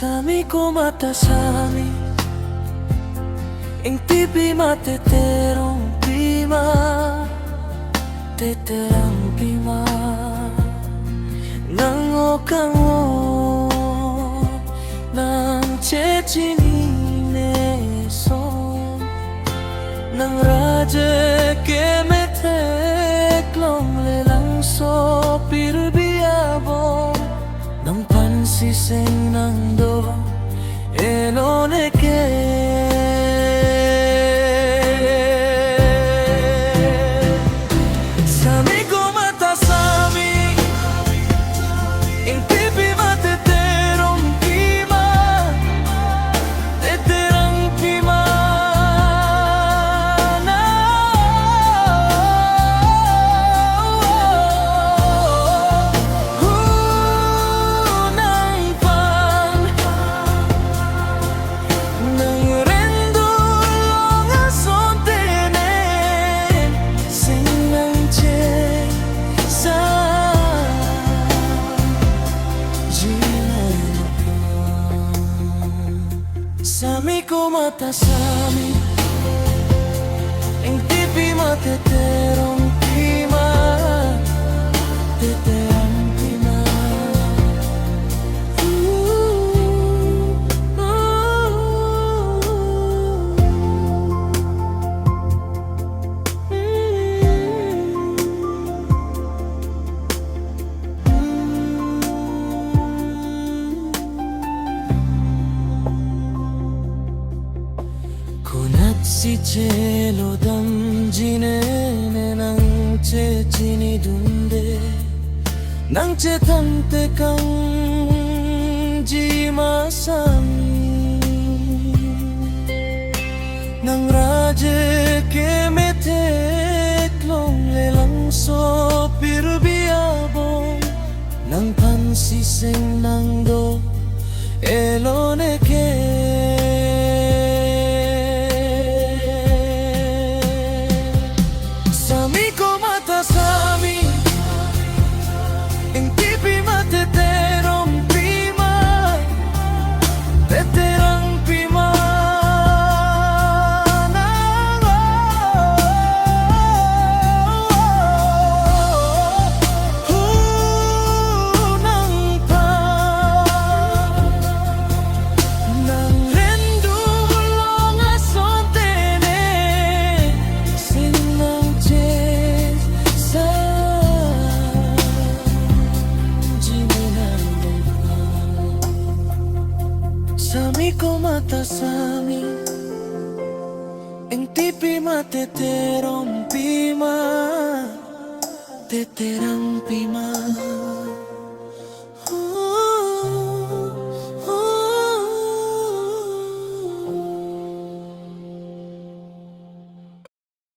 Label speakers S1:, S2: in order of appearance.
S1: Sami ko mata Sami, ing tipi mateterong prima, teterang prima, nang okango, nang chechinineso, nang raja ke meteklong lelang so pirbiabo. Nang pansising ng do eloneke Sami ko mata Sami, ing tipi mateterong pima, teterang pima na Sami ko mata Sami, ing tipi mateterong pima, teterang pima. Kunat si cielo damjine nang cecini dunde nang cetante kang jima Sami nang raje ke meteklong lelang so pirbiabo nang pansising nang do eloneke Sami ko mata Sami, ing tipi mateterong prima, teterang prima na nang pa nang rendu mulong asontene sinang Sami ko mata Sami, ing tipi mateterong pima, teterang pima.